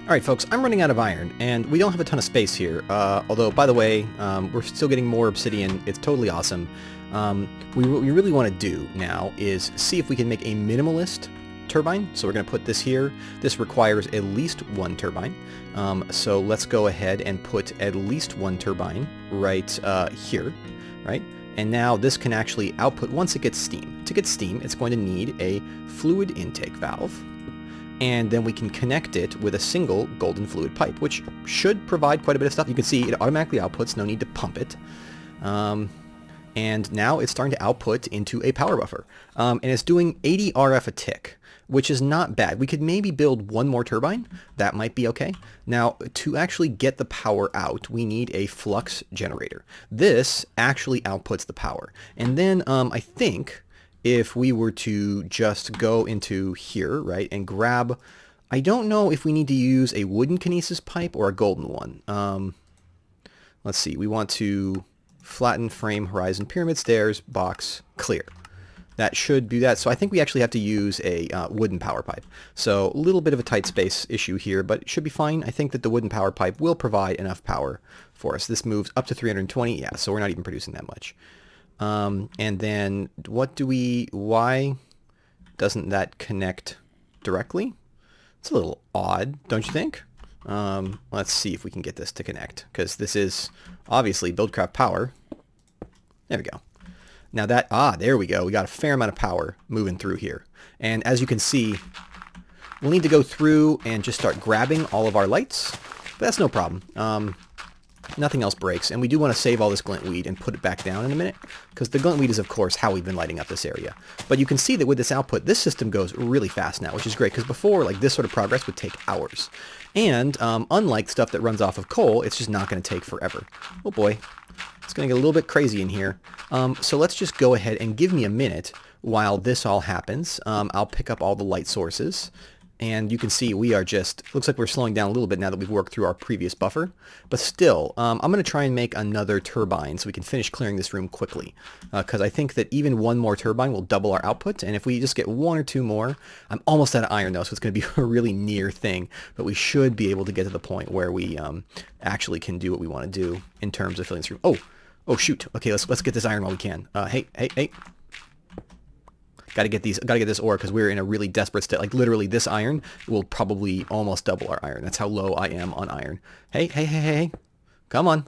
Alright folks, I'm running out of iron, and we don't have a ton of space here, although, by the way, we're still getting more obsidian. It's totally awesome. What we really want to do now is see if we can make a minimalist turbine. So we're going to put this here. This requires at least one turbine. So let's go ahead and put at least one turbine right here, right? And now this can actually output once it gets steam. To get steam, it's going to need a fluid intake valve. And then we can connect it with a single golden fluid pipe, which should provide quite a bit of stuff. You can see it automatically outputs, no need to pump it. And now it's starting to output into a power buffer. And it's doing 80 RF a tick, which is not bad. We could maybe build one more turbine. That might be okay. Now, to actually get the power out, we need a flux generator. This actually outputs the power. And then I think if we were to just go into here, right, and grab, I don't know if we need to use a wooden kinesis pipe or a golden one. Let's see, we want to flatten frame horizon pyramid stairs box clear. That should do that. So I think we actually have to use a wooden power pipe. So a little bit of a tight space issue here, but it should be fine. I think that the wooden power pipe will provide enough power for us. This moves up to 320, yeah, so we're not even producing that much. And then why doesn't that connect directly? It's a little odd, don't you think? Let's see if we can get this to connect, because this is obviously Buildcraft power. There we go. Now that, there we go. We got a fair amount of power moving through here. And as you can see, we'll need to go through and just start grabbing all of our lights, but that's no problem. Nothing else breaks, and we do want to save all this glintweed and put it back down in a minute, because the glintweed is, of course, how we've been lighting up this area. But you can see that with this output, this system goes really fast now, which is great, because before, like, this sort of progress would take hours. And unlike stuff that runs off of coal, it's just not going to take forever. Oh boy, it's going to get a little bit crazy in here. So let's just go ahead and give me a minute while this all happens. I'll pick up all the light sources. And you can see we are just, looks like we're slowing down a little bit now that we've worked through our previous buffer. But still, I'm going to try and make another turbine so we can finish clearing this room quickly. Because I think that even one more turbine will double our output. And if we just get one or two more, I'm almost out of iron though, so it's going to be a really near thing. But we should be able to get to the point where we actually can do what we want to do in terms of filling this room. Oh shoot. Okay, let's get this iron while we can. Hey. Gotta get this ore, because we're in a really desperate state. Like, literally, this iron will probably almost double our iron. That's how low I am on iron. Hey. Come on.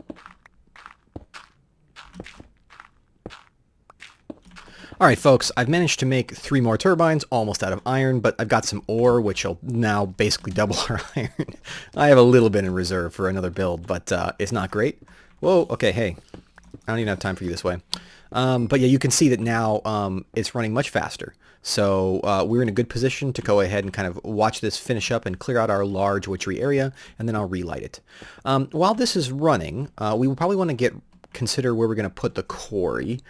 Alright, folks, I've managed to make 3 more turbines, almost out of iron, but I've got some ore, which will now basically double our iron. I have a little bit in reserve for another build, but it's not great. Whoa, okay, hey. I don't even have time for you this way. But yeah, you can see that now it's running much faster. So we're in a good position to go ahead and kind of watch this finish up and clear out our large witchery area, and then I'll relight it. While this is running, we will probably want to consider where we're going to put the quarry,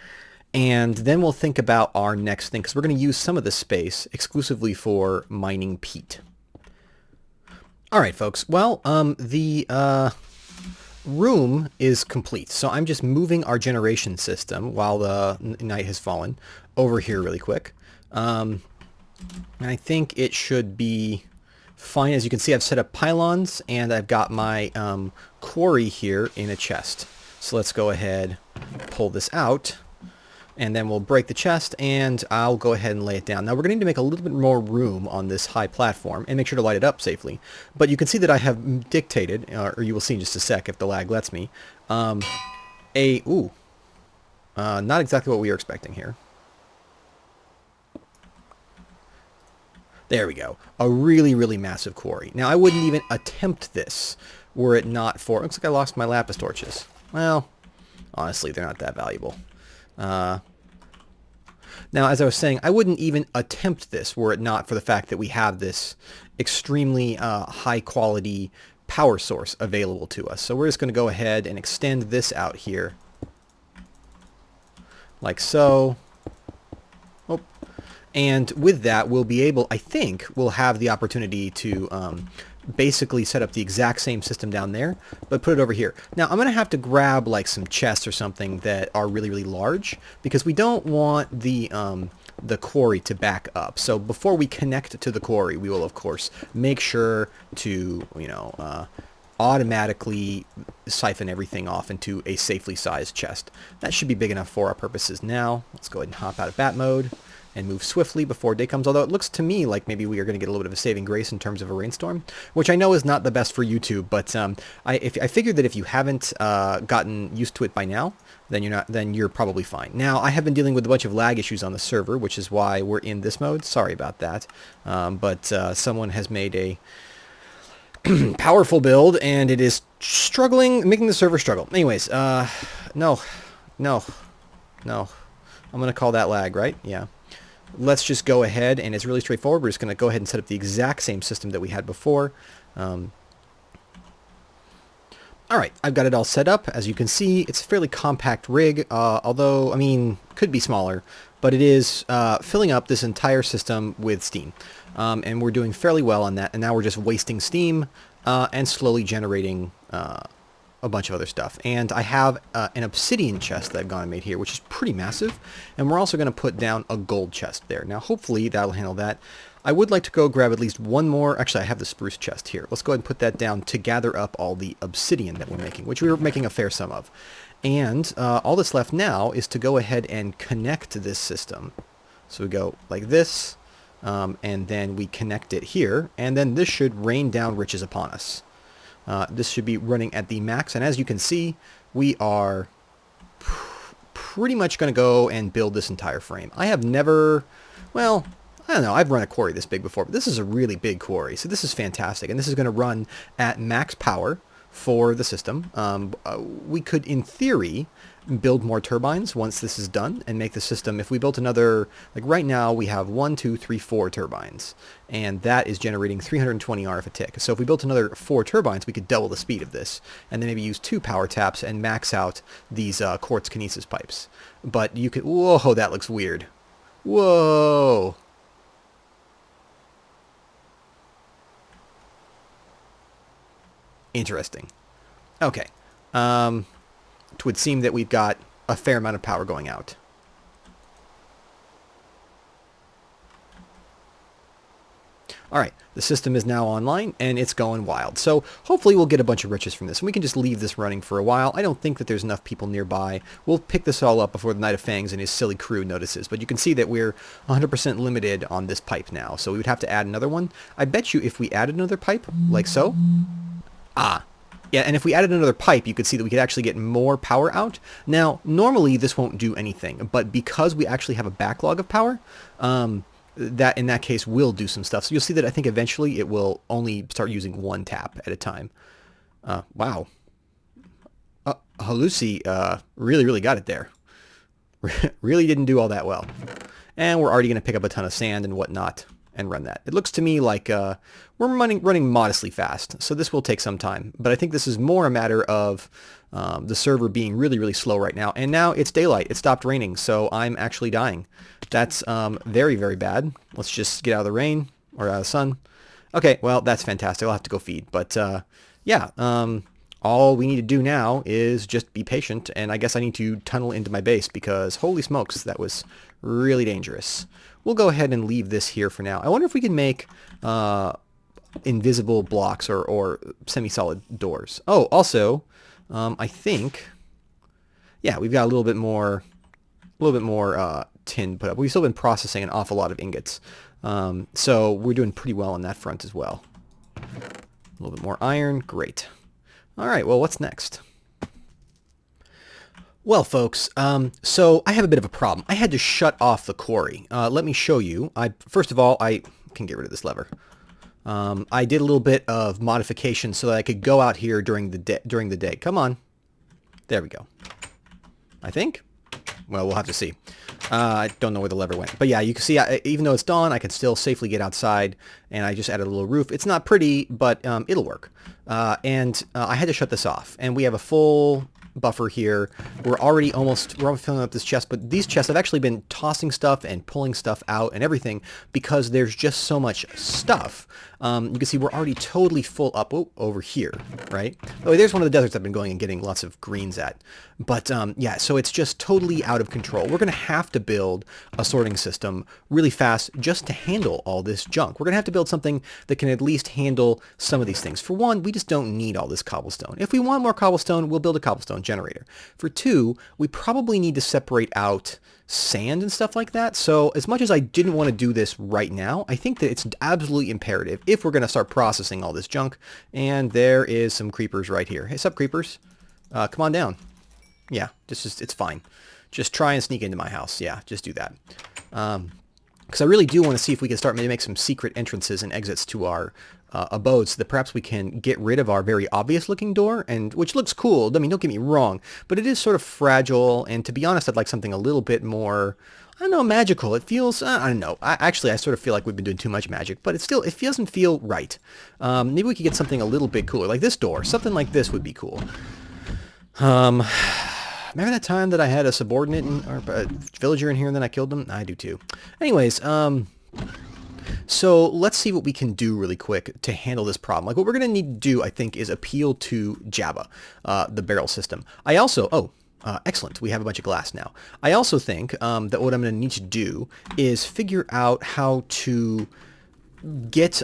and then we'll think about our next thing, because we're going to use some of this space exclusively for mining peat. All right, folks. Well, the room is complete, so I'm just moving our generation system while the night has fallen over here really quick. And I think it should be fine. As you can see, I've set up pylons, and I've got my quarry here in a chest. So let's go ahead, pull this out, and then we'll break the chest, and I'll go ahead and lay it down. Now we're going to need to make a little bit more room on this high platform and make sure to light it up safely. But you can see that I have dictated, or you will see in just a sec if the lag lets me, not exactly what we were expecting here. There we go. A really, really massive quarry. Now I wouldn't even attempt this were it not for, looks like I lost my lapis torches. Well, honestly, they're not that valuable. Now, as I was saying, I wouldn't even attempt this were it not for the fact that we have this extremely high-quality power source available to us. So we're just going to go ahead and extend this out here, like so. Oh. And with that, we'll be able, I think, we'll have the opportunity to basically set up the exact same system down there, but put it over here. Now, I'm going to have to grab like some chests or something that are really, really large, because we don't want the the quarry to back up. So before we connect to the quarry, we will, of course, make sure to, automatically siphon everything off into a safely sized chest. That should be big enough for our purposes now. Let's go ahead and hop out of bat mode and move swiftly before day comes, although it looks to me like maybe we are going to get a little bit of a saving grace in terms of a rainstorm, which I know is not the best for YouTube, but I figured that if you haven't gotten used to it by now, then you're probably fine. Now, I have been dealing with a bunch of lag issues on the server, which is why we're in this mode. Sorry about that, but someone has made a powerful build, and it is making the server struggle. Anyways, no. I'm going to call that lag, right? Yeah. Let's just go ahead, and it's really straightforward. We're just going to go ahead and set up the exact same system that we had before. All right, I've got it all set up. As you can see, it's a fairly compact rig, although, I mean, could be smaller, but it is filling up this entire system with steam. And we're doing fairly well on that, and now we're just wasting steam and slowly generating a bunch of other stuff. And I have an obsidian chest that I've gone and made here, which is pretty massive, and we're also going to put down a gold chest there. Now, hopefully, that'll handle that. I would like to go grab at least one more. Actually, I have the spruce chest here. Let's go ahead and put that down to gather up all the obsidian that we're making, which we were making a fair sum of. And all that's left now is to go ahead and connect this system. So we go like this, and then we connect it here, and then this should rain down riches upon us. This should be running at the max, and as you can see, we are pretty much going to go and build this entire frame. I have never, well, I don't know, I've run a quarry this big before, but this is a really big quarry, so this is fantastic, and this is going to run at max power for the system. We could, in theory, build more turbines once this is done and make the system, if we built another, like right now we have 1, 2, 3, 4 turbines, and that is generating 320 RF a tick. So if we built another 4 turbines, we could double the speed of this, and then maybe use 2 power taps and max out these quartz kinesis pipes. But you could, whoa, that looks weird. Whoa. Interesting. Okay. It would seem that we've got a fair amount of power going out. All right, the system is now online, and it's going wild. So hopefully we'll get a bunch of riches from this, and we can just leave this running for a while. I don't think that there's enough people nearby. We'll pick this all up before the Knight of Fangs and his silly crew notices. But you can see that we're 100% limited on this pipe now, so we would have to add another one. I bet you if we added another pipe, like so... Yeah, and if we added another pipe, you could see that we could actually get more power out. Now, normally this won't do anything, but because we actually have a backlog of power, that in that case will do some stuff. So you'll see that I think eventually it will only start using 1 tap at a time. Wow. Halusi really got it there. Really didn't do all that well. And we're already going to pick up a ton of sand and whatnot and run that. It looks to me like we're running modestly fast, so this will take some time. But I think this is more a matter of the server being really slow right now. And now it's daylight. It stopped raining, so I'm actually dying. That's very bad. Let's just get out of the rain or out of the sun. Okay, well, that's fantastic. I'll have to go feed. But yeah, all we need to do now is just be patient, and I guess I need to tunnel into my base because holy smokes, that was really dangerous. We'll go ahead and leave this here for now. I wonder if we can make invisible blocks or semi-solid doors. Oh, also, I think, yeah, we've got a little bit more tin put up. We've still been processing an awful lot of ingots, so we're doing pretty well on that front as well. A little bit more iron, great. All right, well, what's next? Well, folks, so I have a bit of a problem. I had to shut off the quarry. Let me show you. First of all, I can get rid of this lever. I did a little bit of modification so that I could go out here during the day. Come on. There we go. I think. Well, we'll have to see. I don't know where the lever went. But yeah, you can see, even though it's dawn, I can still safely get outside, and I just added a little roof. It's not pretty, but it'll work. And I had to shut this off. And we have a full buffer here. We're already filling up this chest, but these chests, I've actually been tossing stuff and pulling stuff out and everything because there's just so much stuff. You can see we're already totally full up over here, right? Oh, there's one of the deserts I've been going and getting lots of greens at. But yeah, so it's just totally out of control. We're going to have to build a sorting system really fast just to handle all this junk. We're going to have to build something that can at least handle some of these things. For one, we just don't need all this cobblestone. If we want more cobblestone, we'll build a cobblestone generator. For two, we probably need to separate out sand and stuff like that. So as much as I didn't want to do this right now, I think that it's absolutely imperative if we're going to start processing all this junk. And there is some creepers right here. Hey, sup creepers? Come on down. Yeah, it's fine. Just try and sneak into my house. Yeah, just do that. Because I really do want to see if we can start maybe make some secret entrances and exits to our abode so that perhaps we can get rid of our very obvious looking door, and which looks cool. I mean, don't get me wrong, but it is sort of fragile, and to be honest, I'd like something a little bit more, I don't know, magical. It feels, I don't know. I sort of feel like we've been doing too much magic, but it doesn't feel right. Maybe we could get something a little bit cooler, like this door. Something like this would be cool. Remember that time that I had a subordinate or a villager in here and then I killed them? I do too. Anyways, so let's see what we can do really quick to handle this problem. Like what we're going to need to do, I think, is appeal to Java, the barrel system. I also, excellent, we have a bunch of glass now. I also think that what I'm going to need to do is figure out how to get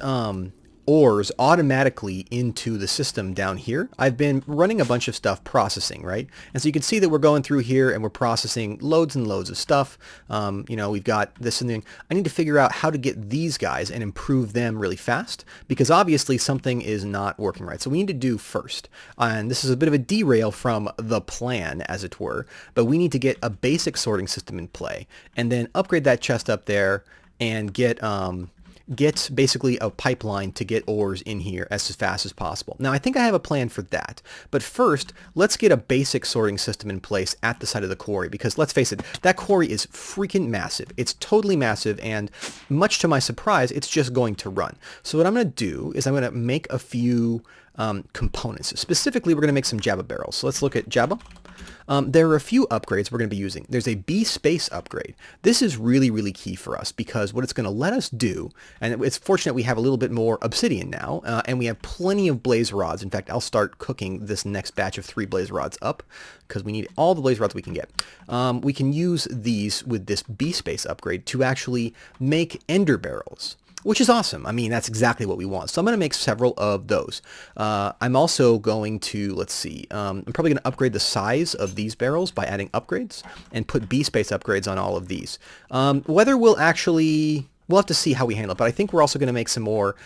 ores automatically into the system down here. I've been running a bunch of stuff processing, right? And so you can see that we're going through here and we're processing loads and loads of stuff. You know, we've got this and then I need to figure out how to get these guys and improve them really fast because obviously something is not working right. So we need to do first, and this is a bit of a derail from the plan as it were, but we need to get a basic sorting system in play and then upgrade that chest up there and get basically a pipeline to get ores in here as fast as possible. Now, I think I have a plan for that. But first, let's get a basic sorting system in place at the side of the quarry because let's face it, that quarry is freaking massive. It's totally massive, and much to my surprise, it's just going to run. So what I'm going to do is I'm going to make a few components. Specifically, we're going to make some Java barrels. So let's look at Java. There are a few upgrades we're going to be using. There's a B space upgrade. This is really, really key for us because what it's going to let us do, and it's fortunate we have a little bit more obsidian now, and we have plenty of blaze rods. In fact, I'll start cooking this next batch of 3 blaze rods up because we need all the blaze rods we can get. We can use these with this B space upgrade to actually make ender barrels, which is awesome. I mean, that's exactly what we want. So I'm going to make several of those. I'm also going to, let's see, I'm probably going to upgrade the size of these barrels by adding upgrades and put B-space upgrades on all of these. Whether we'll actually, we'll have to see how we handle it, but I think we're also going to make some more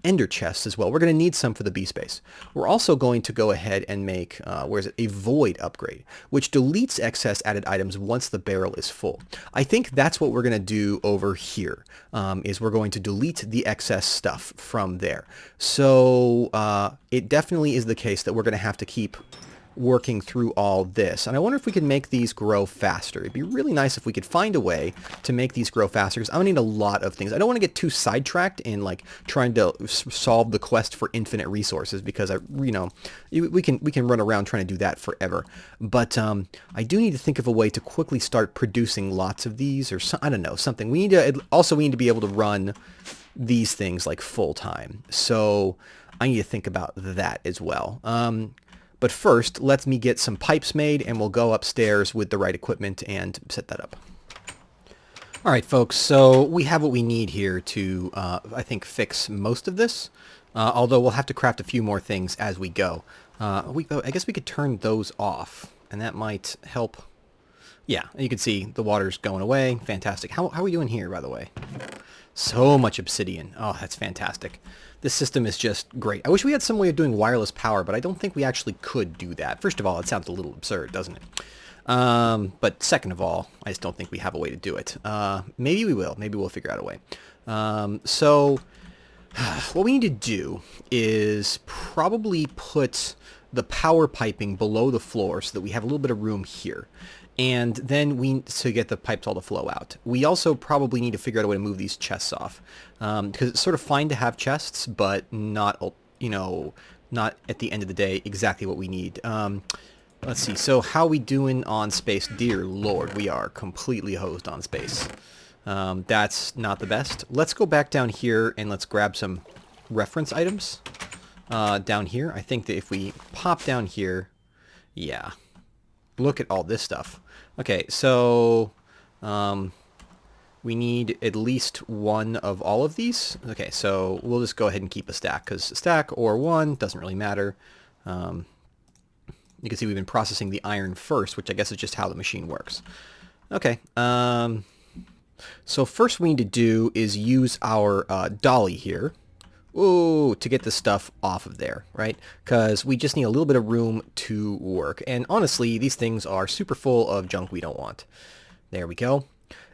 ender chests as well. We're going to need some for the B-space. We're also going to go ahead and make, a void upgrade, which deletes excess added items once the barrel is full. I think that's what we're going to do over here, is we're going to delete the excess stuff from there. So it definitely is the case that we're going to have to keep working through all this. And I wonder if we could make these grow faster. It'd be really nice if we could find a way to make these grow faster because I'm gonna need a lot of things. I don't want to get too sidetracked in like trying to solve the quest for infinite resources because we can run around trying to do that forever. But I do need to think of a way to quickly start producing lots of these, or I don't know, something. We need to be able to run these things like full time. So I need to think about that as well. But first, let me get some pipes made and we'll go upstairs with the right equipment and set that up. All right, folks, so we have what we need here to, I think, fix most of this, although we'll have to craft a few more things as we go. I guess we could turn those off, and that might help. Yeah, you can see the water's going away. Fantastic. How are we doing here, by the way? So much obsidian. Oh, that's fantastic. This system is just great. I wish we had some way of doing wireless power, but I don't think we actually could do that. First of all, it sounds a little absurd, doesn't it? But second of all, I just don't think we have a way to do it. Maybe we will. Maybe we'll figure out a way. So what we need to do is probably put the power piping below the floor so that we have a little bit of room here. And then to get the pipes all to flow out. We also probably need to figure out a way to move these chests off. Because it's sort of fine to have chests, but not, not at the end of the day exactly what we need. Let's see. So how we doing on space? Dear Lord, we are completely hosed on space. That's not the best. Let's go back down here and let's grab some reference items down here. I think that if we pop down here, yeah, look at all this stuff. Okay, so we need at least one of all of these. Okay, so we'll just go ahead and keep a stack, because stack or one doesn't really matter. You can see we've been processing the iron first, which I guess is just how the machine works. Okay, so first we need to do is use our dolly here. Ooh, to get the stuff off of there, right? Because we just need a little bit of room to work. And honestly, these things are super full of junk we don't want. There we go.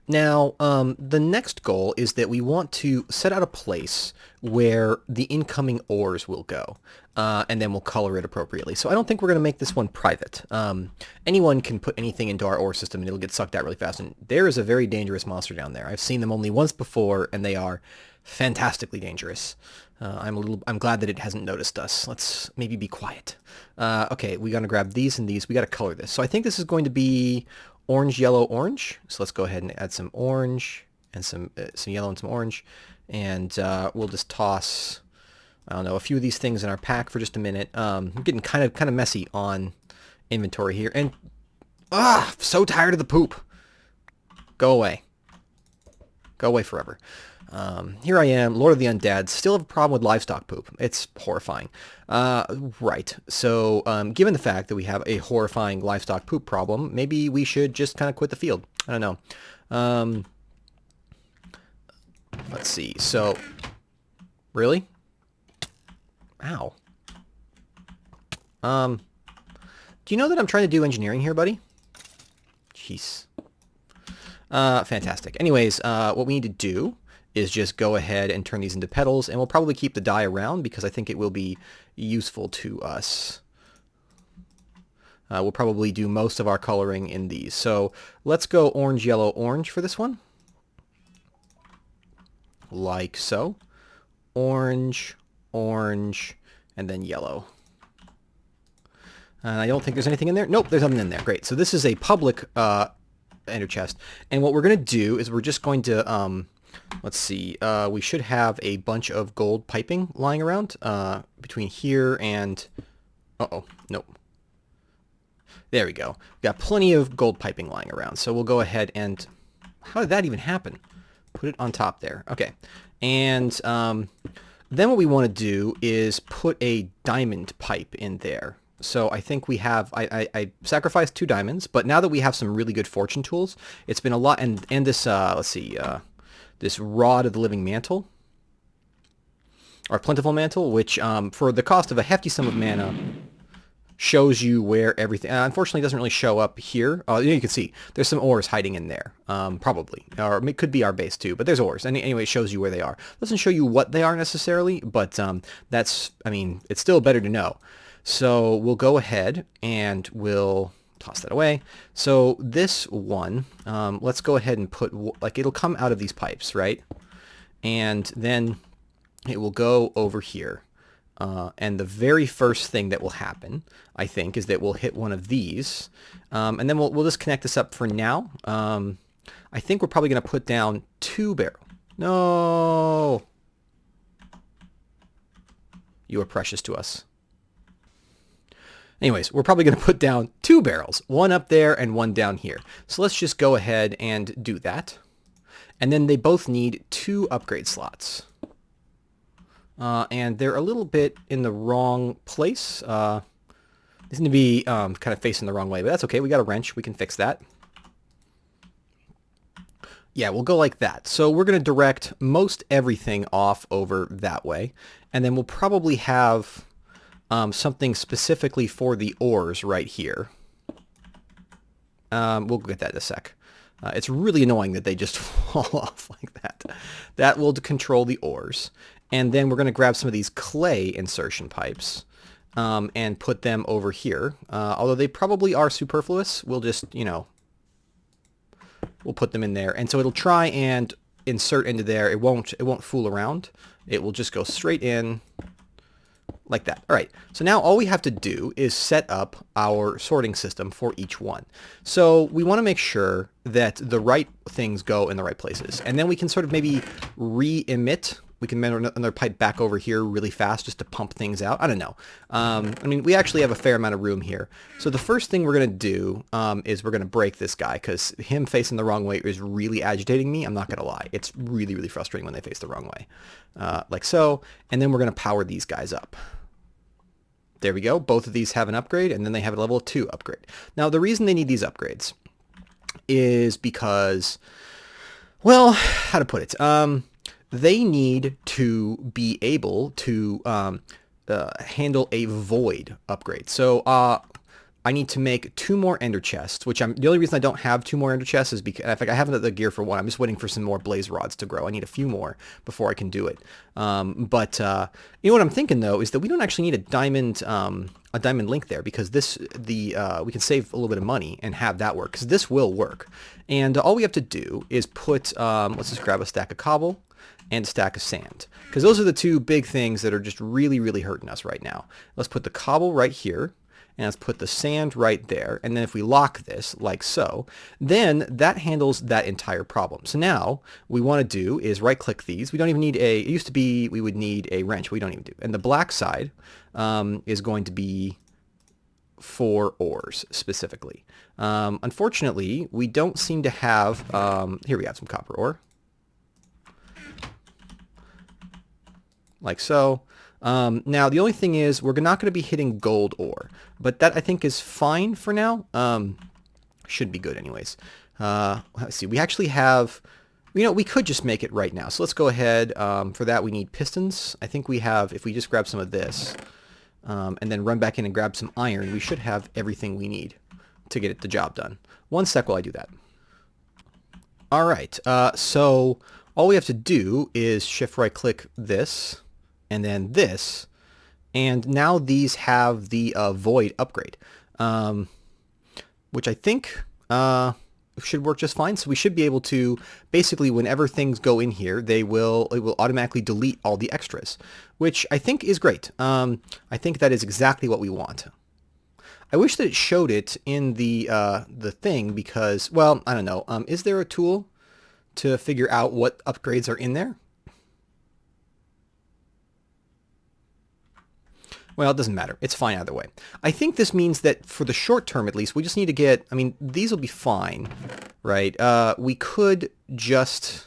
Now, the next goal is that we want to set out a place where the incoming ores will go, and then we'll color it appropriately. So I don't think we're going to make this one private. Anyone can put anything into our ore system and it'll get sucked out really fast. And there is a very dangerous monster down there. I've seen them only once before, and they are fantastically dangerous. I'm glad that it hasn't noticed us. Let's maybe be quiet. Okay, we're going to grab these and these. We got to color this. So I think this is going to be orange, yellow, orange. So let's go ahead and add some orange and some yellow and some orange. And we'll just toss, I don't know, a few of these things in our pack for just a minute. I'm getting kind of messy on inventory here. And, so tired of the poop. Go away. Go away forever. Here I am, Lord of the Undead, still have a problem with livestock poop. It's horrifying. Right. So, given the fact that we have a horrifying livestock poop problem, maybe we should just kind of quit the field. I don't know. Let's see. So, really? Ow. Do you know that I'm trying to do engineering here, buddy? Jeez. Fantastic. Anyways, what we need to do is just go ahead and turn these into petals, and we'll probably keep the dye around because I think it will be useful to us. We'll probably do most of our coloring in these. So let's go orange, yellow, orange for this one. Like so. Orange, orange, and then yellow. And I don't think there's anything in there. Nope, there's nothing in there. Great. So this is a public ender chest. And what we're going to do is we're just going to... let's see, we should have a bunch of gold piping lying around between here and... Uh-oh, nope. There we go. We've got plenty of gold piping lying around. So we'll go ahead and... How did that even happen? Put it on top there. Okay. And then what we want to do is put a diamond pipe in there. So I think we have, I sacrificed 2 diamonds, but now that we have some really good fortune tools, it's been a lot, and this, let's see, this Rod of the Living Mantle, or Plentiful Mantle, which for the cost of a hefty sum of mana, shows you where everything, unfortunately doesn't really show up here. You can see, there's some ores hiding in there, probably, or it could be our base too, but there's ores. Anyway, it shows you where they are. It doesn't show you what they are necessarily, but that's, I mean, it's still better to know. So we'll go ahead and we'll toss that away. So this one, let's go ahead and put, like, it'll come out of these pipes, right? And then it will go over here. And the very first thing that will happen, I think, is that we'll hit one of these. And then we'll just connect this up for now. I think we're probably going to put down 2 barrels. No! You are precious to us. Anyways, we're probably going to put down 2 barrels, one up there and one down here. So let's just go ahead and do that. And then they both need 2 upgrade slots. And they're a little bit in the wrong place. They seem to be kind of facing the wrong way, but that's okay. We got a wrench. We can fix that. Yeah, we'll go like that. So we're going to direct most everything off over that way. And then we'll probably have... something specifically for the ores right here. We'll get that in a sec. It's really annoying that they just fall off like that. That will control the ores. And then we're going to grab some of these clay insertion pipes and put them over here. Although they probably are superfluous, we'll just, you know, we'll put them in there. And so it'll try and insert into there. It won't fool around. It will just go straight in like that. All right, so now all we have to do is set up our sorting system for each one. So we want to make sure that the right things go in the right places. And then we can sort of maybe re-emit. We can run another pipe back over here really fast just to pump things out. I don't know. I mean, we actually have a fair amount of room here. So the first thing we're going to do is we're going to break this guy, because him facing the wrong way is really agitating me. I'm not going to lie. It's really, really frustrating when they face the wrong way. Like so. And then we're going to power these guys up. There we go. Both of these have an upgrade, and then they have a level 2 upgrade. Now, the reason they need these upgrades is because, well, how to put it? They need to be able to handle a void upgrade. So I need to make 2 more ender chests, which the only reason I don't have 2 more ender chests is because, in fact, I have the gear for 1. I'm just waiting for some more blaze rods to grow. I need a few more before I can do it. But you know what I'm thinking, though, is that we don't actually need a diamond link there, because we can save a little bit of money and have that work, because this will work. And all we have to do is put, let's just grab a stack of cobble and a stack of sand, because those are the 2 big things that are just really, really hurting us right now. Let's put the cobble right here, and let's put the sand right there. And then if we lock this like so, then that handles that entire problem. So now we want to do is right click these. We don't even need it used to be we would need a wrench. We don't even do. And the black side is going to be 4 ores specifically. Unfortunately, we don't seem to have, here we have some copper ore. Like so. Now, the only thing is we're not going to be hitting gold ore, but that I think is fine for now. Should be good anyways. Let's see. We actually have, we could just make it right now. So let's go ahead. For that, we need pistons. I think we have, if we just grab some of this and then run back in and grab some iron, we should have everything we need to get the job done. 1 sec while I do that. All right. So all we have to do is shift right click this, and then this, and now these have the void upgrade, which I think should work just fine. So we should be able to, basically, whenever things go in here, it will automatically delete all the extras, which I think is great. I think that is exactly what we want. I wish that it showed it in the thing, because, well, I don't know. Is there a tool to figure out what upgrades are in there? Well, it doesn't matter. It's fine either way. I think this means that for the short term, at least, we just need to get, I mean, these will be fine, right? We could just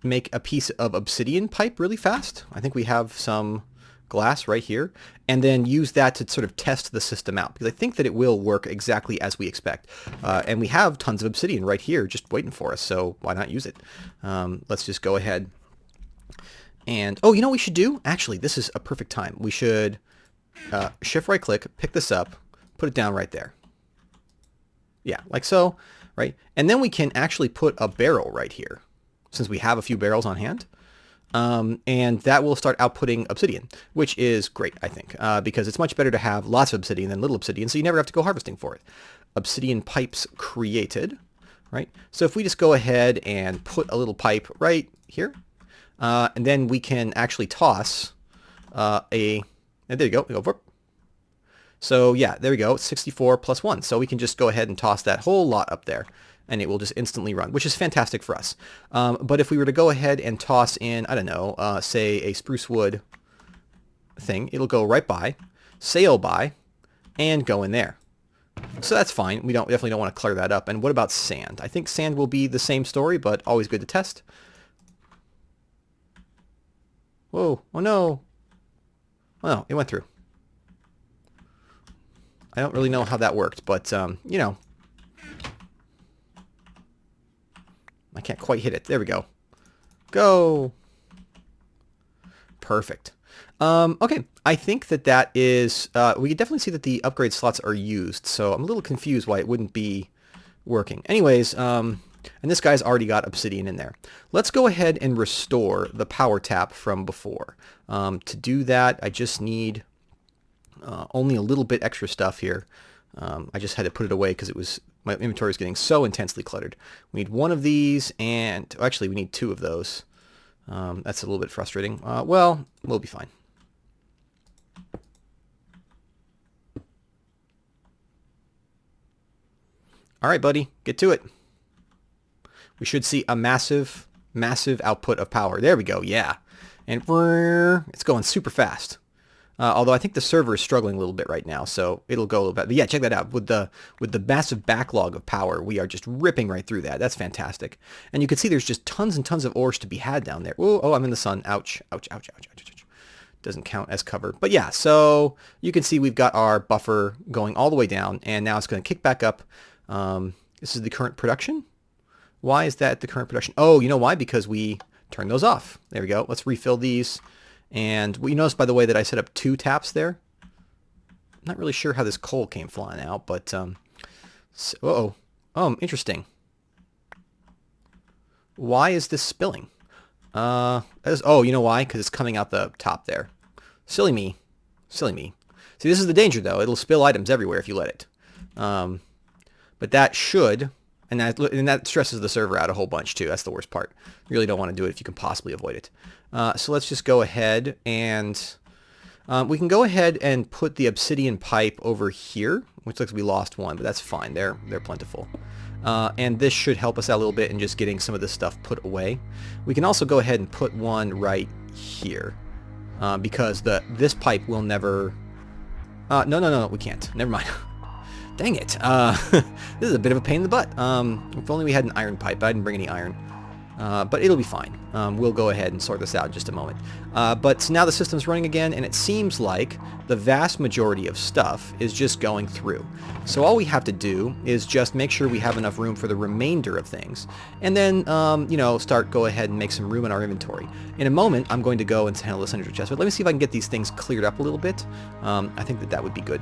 make a piece of obsidian pipe really fast. I think we have some glass right here, and then use that to sort of test the system out, because I think that it will work exactly as we expect. And we have tons of obsidian right here just waiting for us, so why not use it? Let's just go ahead. And, oh, you know what we should do? Actually, this is a perfect time. We should shift right click, pick this up, put it down right there. Yeah, like so, right? And then we can actually put a barrel right here, since we have a few barrels on hand. And that will start outputting obsidian, which is great, I think, because it's much better to have lots of obsidian than little obsidian, so you never have to go harvesting for it. Obsidian pipes created, right? So if we just go ahead and put a little pipe right here, and then we can actually toss and there you go. We go for it. So yeah, there we go. 64 plus 1. So we can just go ahead and toss that whole lot up there, and it will just instantly run, which is fantastic for us. But if we were to go ahead and toss in, I don't know, say a spruce wood thing, it'll go right by, sail by, and go in there. So that's fine. We definitely don't want to clutter that up. And what about sand? I think sand will be the same story, but always good to test. Whoa, oh no. Well, it went through. I don't really know how that worked, but, you know. I can't quite hit it. There we go. Go. Perfect. Okay, I think that is, we can definitely see that the upgrade slots are used, so I'm a little confused why it wouldn't be working. Anyways, and this guy's already got obsidian in there. Let's go ahead and restore the power tap from before. To do that, I just need only a little bit extra stuff here. I just had to put it away because my inventory was getting so intensely cluttered. We need 1 of these, and actually we need 2 of those. That's a little bit frustrating. Well, we'll be fine. All right, buddy, get to it. We should see a massive, massive output of power. There we go. Yeah. And it's going super fast. Although I think the server is struggling a little bit right now, so it'll go a little bit. But yeah, check that out. With the massive backlog of power, we are just ripping right through that. That's fantastic. And you can see there's just tons and tons of ores to be had down there. Whoa, oh, I'm in the sun. Ouch, ouch, ouch, ouch, ouch, ouch. Doesn't count as cover. But yeah, so you can see we've got our buffer going all the way down, and now it's going to kick back up. This is the current production. Why is that the current production? Oh, you know why? Because we turned those off. There we go. Let's refill these. And you notice, by the way, that I set up 2 taps there. I'm not really sure how this coal came flying out, but so, interesting. Why is this spilling? Oh, you know why? Because it's coming out the top there. Silly me. Silly me. See, this is the danger, though. It'll spill items everywhere if you let it. But that should, and that stresses the server out a whole bunch, too. That's the worst part. You really don't want to do it if you can possibly avoid it. So let's just go ahead and we can go ahead and put the obsidian pipe over here, which looks like we lost one, but that's fine. They're plentiful. And this should help us out a little bit in just getting some of this stuff put away. We can also go ahead and put one right here because this pipe will never... No, we can't. Never mind. Dang it. This is a bit of a pain in the butt. If only we had an iron pipe. I didn't bring any iron. But it'll be fine. We'll go ahead and sort this out in just a moment. But now the system's running again, and it seems like the vast majority of stuff is just going through. So all we have to do is just make sure we have enough room for the remainder of things, and then, go ahead and make some room in our inventory. In a moment, I'm going to go and handle this under chest, but let me see if I can get these things cleared up a little bit. I think that would be good.